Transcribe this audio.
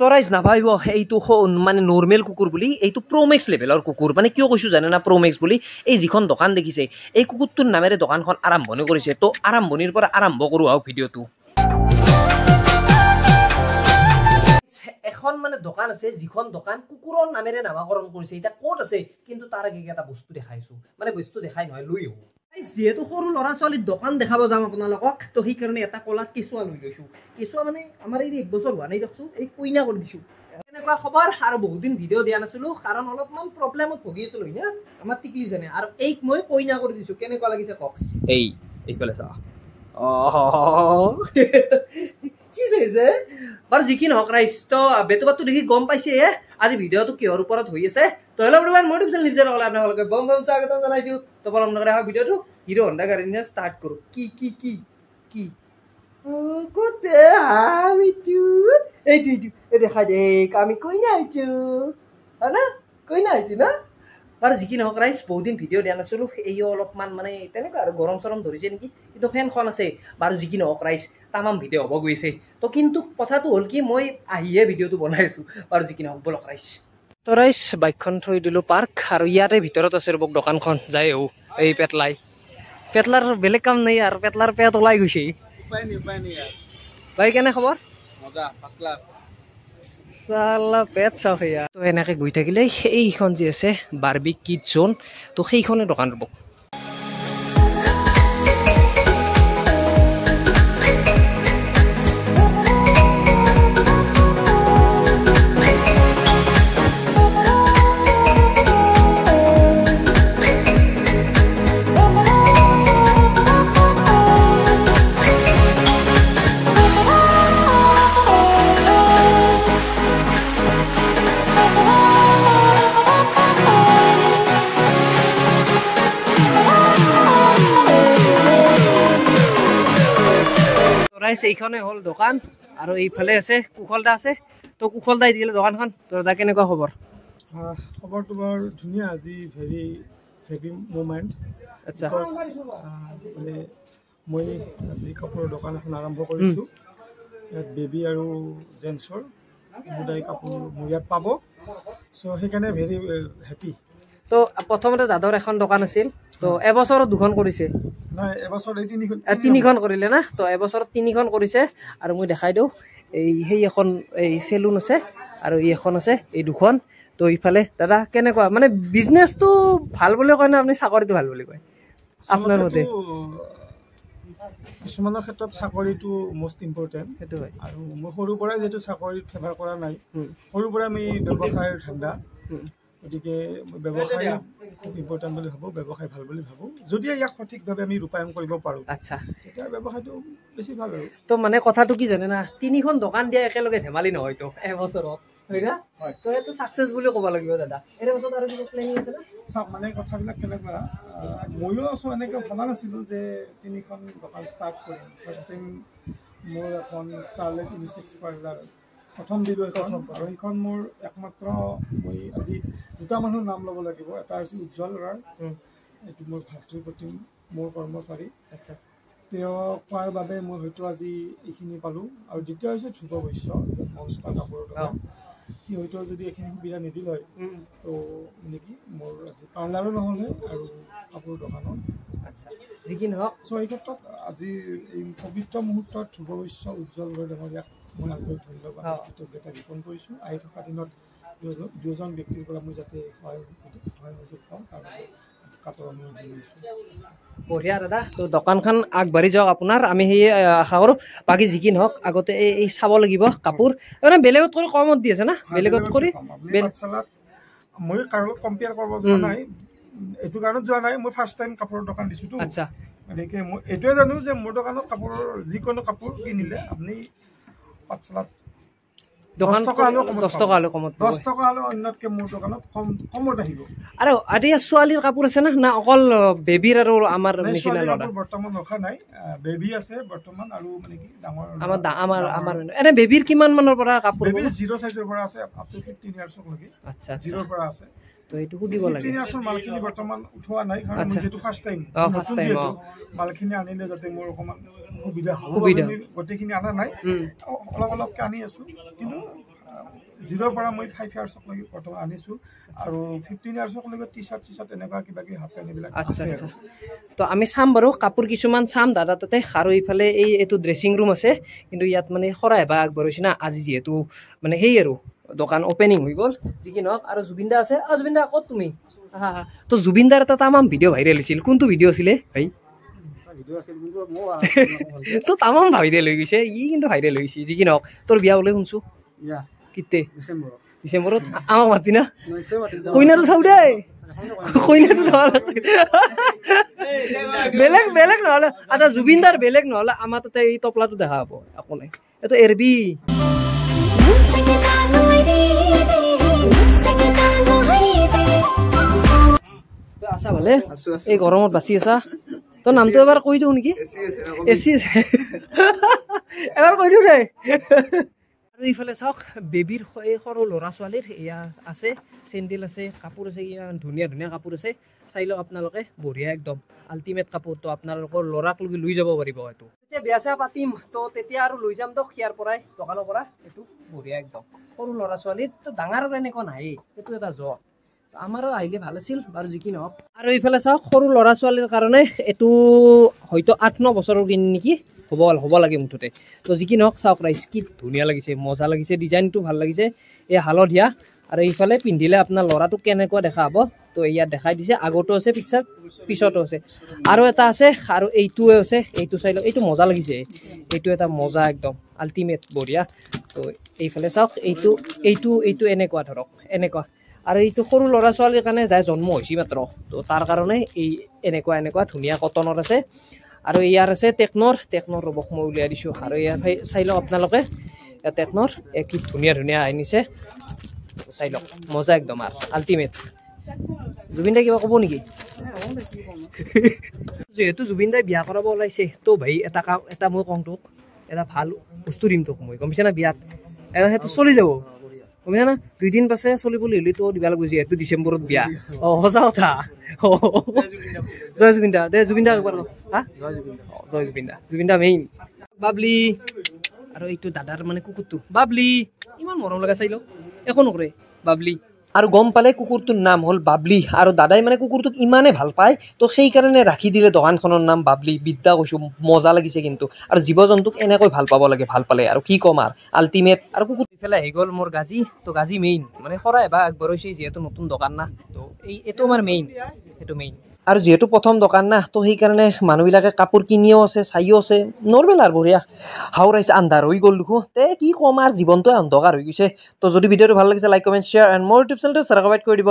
তৰাইজ নাভাবিব এইটো মানে নৰ্মেল কুকুৰ বুলি, এইটো প্ৰ'মেক্স লেভেলৰ কুকুৰ। মানে কিয় কৈছোঁ জানে না প্ৰ'মেক্স বুলি? এই যিখন দোকান দেখিছে এই কুকুৰটোৰ নামেৰে দোকানখন আৰম্ভণি কৰিছে। তো আৰম্ভণিৰ পৰা আৰম্ভ কৰোঁ আহক ভিডিঅ'টো। এখন মানে দোকান আছে যিখন দোকান কুকুৰৰ নামেৰে নামাকৰণ কৰিছে। এতিয়া ক'ত আছে কিন্তু তাৰ আগে এটা বস্তু দেখাইছোঁ, মানে বস্তু দেখাই নহয় লৈ আহোঁ। যেহেতু সৰু ল'ৰা ছোৱালীৰ দোকান দেখাব যাম আপোনালোকক, তো সেইকাৰণে এটা কলাত কেঁচুৱা লৈ লৈছোঁ। কেঁচুৱা মানে আমাৰ এই 1 বছৰ হোৱা নাই দিয়কচোন, এই কইনা কৰি দিছোঁ। এনেকুৱা খবৰ আৰু বহুত দিন ভিডিঅ' দিয়া নাছিলোঁ কাৰণ অলপমান প্ৰব্লেমত ভুগি আছিলোঁ না আমাৰ টিকলি জানে। আৰু এইক মই কইনা কৰি দিছোঁ। কেনেকুৱা লাগিছে কওক? এইফালে চা কি চাইছে বাৰু? যি কি নহওক ৰাইজ, তো বেটুবাৰটো দেখি গম পাইছে আজি ভিডিঅ'টো কিহৰ ওপৰত হৈ আছে। তো হেল্ল' এভৰিৱান, মই ডিপচেল নিউজৰ সকলে আপোনালোকে বম স্বাগতম জনাইছোঁ। তো পৰম নকৰে আহক ভিডিঅ'টো হিৰো হণ্ডা গাড়ী নিয়ে ষ্টাৰ্ট কৰোঁ। কি কোতে আমিটো এইটো দেখাই দে আমি কইনা হৈছোঁ হয় না, কইনা হৈছোঁ না। বাৰু যি কি নহওক ৰাইজ, বহুত দিন ভিডিঅ' দিয়া নাছিলোঁ, এই অলপমান মানে তেনেকুৱা আৰু গৰম চৰম ধৰিছে নেকি, কিন্তু ফেনখন আছে। বাৰু যি কি নহওক ৰাইজ, তামাম ভিডিঅ' হ'ব গৈছে। তো কিন্তু কথাটো হ'ল কি, মই আহিয়ে ভিডিঅ'টো বনাই আছোঁ। বাৰু যি কি নহওক বলক ৰাইজ। তো ৰাইজ বাইকখন থৈ দিলোঁ পাৰ্ক, আৰু ইয়াতে ভিতৰত আছে ৰ'বক দোকানখন। যাই আহোঁ। এই পেটলাৰ বেলেগ কাম নাই আৰু পেটলাৰ পেট ওলাই গৈছে। ভাই কেনে খবৰ? মজা, ফাৰ্ষ্ট ক্লাছ। চালা পেট চাওক সেয়া। তো এনেকৈ গৈ থাকিলে এইখন যে আছে বাৰ্বি কিডছ জোন, তো সেইখনে দোকান ৰ'ব। এইখনে হ'ল দোকান, আৰু এইফালে আছে কুশলদা আছে। তো কুশলদাই দিলে দোকানখন। তো দাদা কেনেকুৱা খবৰ? খবৰটো বৰ ধুনীয়া। আজি ভেৰি হেভি মুভমেণ্ট। আচ্ছা, মানে মই আজি কাপোৰৰ দোকান এখন আৰম্ভ কৰিছোঁ। ইয়াত বেবী আৰু জেন্টছৰ সমুদায় কাপোৰ মোৰ ইয়াত পাব। চ' সেইকাৰণে ভেৰি হেপী। তো প্ৰথমতে দাদাৰ এখন দোকান আছিল, তো এবছৰত 2খন কৰিছে। নাই, এবছৰত 3খন কৰিলে না। তো এবছৰত 3খন কৰিছে। আৰু মই দেখাই দিওঁ, সেই এখন এই চেলুন আছে, আৰু এই এখন আছে, এই 2খন। তো ইফালে দাদা কেনেকুৱা মানে বিজনেছটো ভাল বুলি কয় না আপুনি চাকৰিটো ভাল বুলি কয় আপোনাৰ মতে? কিছুমানৰ ক্ষেত্ৰত চাকৰিটো মষ্ট ইম্পৰ্টেণ্ট, সেইটো হয়। আৰু মই সৰুৰ পৰাই যিহেতু চাকৰিত ফেভাৰ কৰা নাই, সৰুৰ পৰাই আমি ব্যৱসায়ৰ ধান্দা, গতিকে ব্যৱসায় খুব ইম্পৰ্টেণ্ট বুলি ভাবোঁ, ব্যৱসায় ভাল বুলি ভাবোঁ। যদি ইয়াক সঠিকভাৱে আমি ৰূপায়ণ কৰিব পাৰোঁ, আচ্ছা, তেতিয়া ব্যৱসায়টো বেছি ভাল আৰু। তো মানে কথাটো কি জানে না, 3খন দোকান দিয়া একেলগে ধেমালি নহয়তো এবছৰত, হয় না? তো সেইটো ছাকচেছ বুলি ক'ব লাগিব দাদা। এনে বছৰত আৰু কিবা প্লেনিং আছে না? চাওক, মানে কথাবিলাক কেনেকুৱা, ময়ো আছোঁ এনেকৈ ভবা নাছিলোঁ যে 3খন দোকান ষ্টাৰ্ট কৰিম। ফাৰ্ষ্ট টাইম মোৰ এখন ষ্টাৰলাইট ইউনিচেক্স পাৰ্লাৰ প্ৰথম দিলোঁ এখন, আৰু সেইখন মোৰ একমাত্ৰ, মই আজি 2টা মানুহৰ নাম ল'ব লাগিব। এটা হৈছে উজ্জ্বল ৰায়, এইটো মোৰ ভাতৃপ্ৰতিম, মোৰ কৰ্মচাৰী। আচ্ছা, তেওঁ কোৱাৰ বাবে মই হয়তো আজি এইখিনি পালোঁ। আৰু দ্বিতীয় হৈছে ধ্ৰুৱ বৈশ্য, মনষ্টাৰ কাপোৰৰ দোকান। সি হয়তো যদি এইখিনি সুবিধা নিদিল হয়, তো নেকি মোৰ আজি পাৰ্লাৰো নহ'লে আৰু কাপোৰৰ দোকানো। আচ্ছা, যি কি নহওক, চ' এই ক্ষেত্ৰত আজি এই পবিত্ৰ মুহূৰ্তত ধ্ৰুৱ বৈশ্য, উজ্জ্বল ডাঙৰ ইয়াক মই আন্তৰিক ধন্যবাদ, কৃতজ্ঞতা জ্ঞাপন কৰিছোঁ। আহি থকা দিনত দুজন ব্যক্তিৰ পৰা মই যাতে সহায় সুযোগ পাওঁ, তাৰ বাবে কাটৰ অনুৰোধ জনাইছোঁ। বঢ়িয়া দাদা। তো দোকানখন আগবাঢ়ি যাওক আপোনাৰ, আমি সেই আশা কৰোঁ। বাকী যি কি নহওক, আগতে এই চাব লাগিব কাপোৰ, মানে বেলেগত কৰি কমত দি আছে না? বেলেগত কৰি মই কাৰো লগত কম্পেয়াৰ কৰিব যোৱা নাই, এইটো কাৰণত যোৱা নাই, মই ফাৰ্ষ্ট টাইম কাপোৰৰ দোকান দিছোঁতো। আচ্ছা, গতিকে মই এইটোৱে জানো যে মোৰ দোকানত কাপোৰৰ যিকোনো কাপোৰ কিনিলে আপুনি পাঠশালাত 10 টকা হ'লেও কমত, 10 টকা হ'লেও অন্যতকৈ মোৰ দোকানত কমত আহিব। আৰু এতিয়া ছোৱালীৰ কাপোৰ আছে না অকল বেবীৰ আৰু আমাৰ নিচিনা ল'ৰা? বৰ্তমান ৰখা নাই, বেবী আছে বৰ্তমান, আৰু মানে কি ডাঙৰ আমাৰ এনে বেবীৰ কিমান মানৰ পৰা কাপোৰ? বেবীৰ 0 সাইজৰ পৰা আছে আপ টু 15 ইয়াৰ্ছলৈকে। আচ্ছা, 0ৰ পৰা আছে। তো এইটো সুধিব লাগে। 15 ইয়াৰ্ছৰ মালখিনি বৰ্তমান উঠোৱা নাই, কাৰণ মই যিহেতু ফাৰ্ষ্ট টাইম মালখিনি আনিলে যাতে মোৰ অকণমান সুবিধা হ'ব, গোটেইখিনি অনা নাই, অলপ অলপকৈ আনি আছোঁ। কিন্তু 0 পৰা মই 5 ইয়াৰ্ছক লৈকে বৰ্তমান আনিছো আৰু 15 ইয়াৰ্ছক লৈকে টি-শাৰ্ট এনেকুৱা কিবা কি হাফ পেণ্ট এইবিলাক আছে তো আমি চাম বাৰু কাপোৰ কিছুমান চাম দাদা তাতে আৰু ইফালে এইটো ড্ৰেছিং ৰুম আছে কিন্তু ইয়াত মানে খৰাই বা আগবঢ়াইছে না আজি যিহেতু মানে সেই আৰু দোকান ওপেনিং হৈ গ'ল যি কি নহওক আৰু জুবিনদা আছে জুবিনদা ক'ত তুমি তো জুবিনদাৰ এটা তামাম ভিডিঅ' ভাইৰেল হৈছিল কোনটো ভিডিঅ' আছিলে ভাই তো তামাম ভাইৰেল হৈ গৈছে কিন্তু ভাইৰেল হৈছে যি কি নহওক তোৰ বিয়া বোলে শুনছো কেতিয়া ডিচেম্বৰত আমাক মাতি না কইনাটো চাওঁ দেই কইনাটো চাব লাগছিল বেলেগ বেলেগ নহ'লে আচ্ছা জুবিনদাৰ বেলেগ নহ'লে আমাৰ তাতে এই তপলাটো দেখা পাব একো নাই এইটো এৰবি আছা ভালে এই গৰমত বাচি আছা তোৰ নামটো এবাৰ কৈ দিওঁ নেকি এচি এবাৰ কৈ দিওঁ দেই আৰু ইফালে চাওক বেবীৰ সৰু ল'ৰা ছোৱালীৰ এয়া আছে চেণ্ডেল আছে কাপোৰ আছে ধুনীয়া ধুনীয়া কাপোৰ আছে চাই লওক আপোনালোকে বঢ়িয়া একদম আল্টিমেট কাপোৰ তো আপোনালোকৰ ল'ৰাক লৈ যাব পাৰিব এইটো তেতিয়া বিয়া চিয়া পাতিম তো তেতিয়া আৰু লৈ যাম দিয়ক ইয়াৰ পৰাই দোকানৰ পৰা এইটো বঢ়িয়া একদম সৰু ল'ৰা ছোৱালীৰ তো ডাঙৰ এনেকুৱা নাই সেইটো এটা জ্বৰ আমাৰো আহিলে ভাল আছিল বাৰু যি কি নহওক আৰু এইফালে চাওক সৰু ল'ৰা ছোৱালীৰ কাৰণে এইটো হয়তো 8-9 বছৰৰ কিনি নেকি হ'ব লাগে মুঠতে তো যি কি নহওক চাওক ৰাইজ কি ধুনীয়া লাগিছে মজা লাগিছে ডিজাইনটো ভাল লাগিছে এই হালধীয়া আৰু এইফালে পিন্ধিলে আপোনাৰ ল'ৰাটোক কেনেকুৱা দেখা হ'ব তো ইয়াত দেখাই দিছে আগতো আছে পিকচাৰ পিছতো আছে আৰু এটা আছে আৰু এইটোৱে আছে এইটো চাই লওক এইটো মজা লাগিছে এইটো এটা মজা একদম আল্টিমেট বঢ়িয়া তো এইফালে চাওক এইটো এনেকুৱা ধৰক এনেকুৱা আৰু এইটো সৰু ল'ৰা ছোৱালীৰ কাৰণে যাই জন্ম হৈছে মাত্ৰ তো তাৰ কাৰণে এই এনেকুৱা ধুনীয়া কটনৰ আছে আৰু ইয়াৰ আছে টেকনৰ ৰবক মই উলিয়াই দিছোঁ আৰু ইয়াৰ চাই লওক আপোনালোকে টেকনৰ কি ধুনীয়া আনিছে চাই লওক মজা একদম আৰু আল্টিমেট জুবিনদাই কিবা ক'ব নেকি যিহেতু জুবিনদাই বিয়া কৰাব ওলাইছে তো ভাই এটা মই কওঁ তোক এটা ভাল বস্তু দিম তোক মই গম পাইছা না বিয়াত সেইটো চলি যাব গম না 2 দিন পাছে চলিবলৈ হ'লে তো দিবা লাগিব যিহেতু ডিচেম্বৰত বিয়া সঁচা কথা জয় জুবিনদা দে জুবিনদা একবাৰ হা জয় জুবিনদা মেইন বাবলি আৰু এইটো দাদাৰ মানে কুকুৰটো বাবলি ইমান মৰম লগা চাই লওক একো নকৰে বাবলি আৰু গম পালে কুকুৰটোৰ নাম হ'ল বাবলি আৰু দাদাই মানে কুকুৰটোক ইমানে ভাল পায় তো সেইকাৰণে ৰাখি দিলে দোকানখনৰ নাম বাবলি বিদ্যা কৈছোঁ মজা লাগিছে কিন্তু আৰু জীৱ জন্তুক এনেকৈ ভাল পাব লাগে ভাল পালে আৰু কি ক'ম আৰু আল্টিমেট আৰু কুকুৰ ইফালে আহি গ'ল মোৰ গাজি তো গাজি মেইন মানে শৰাই বা আগবঢ়াইছে যিহেতু নতুন দোকান না তো এইটো আমাৰ মেইন সেইটো মেইন আৰু যেহেতু প্ৰথম দোকান না তো সেইকাৰণে মানুহবিলাকে কাপোৰ কিনিও আছে চাইও আছে নৰ্মেল আৰু বঢ়িয়া হাওৰাইছে আন্ধাৰ হৈ গ'ল দেখোঁ কি ক'ম আৰু জীৱনটোৱে অন্ধকাৰ হৈ গৈছে তো যদি ভিডিঅ'টো ভাল লাগিছে লাইক কমেণ্ট শ্বেয়াৰ এণ্ড মোৰ ইউটিউব চেনেলটো ছাবস্ক্ৰাইব কৰি দিব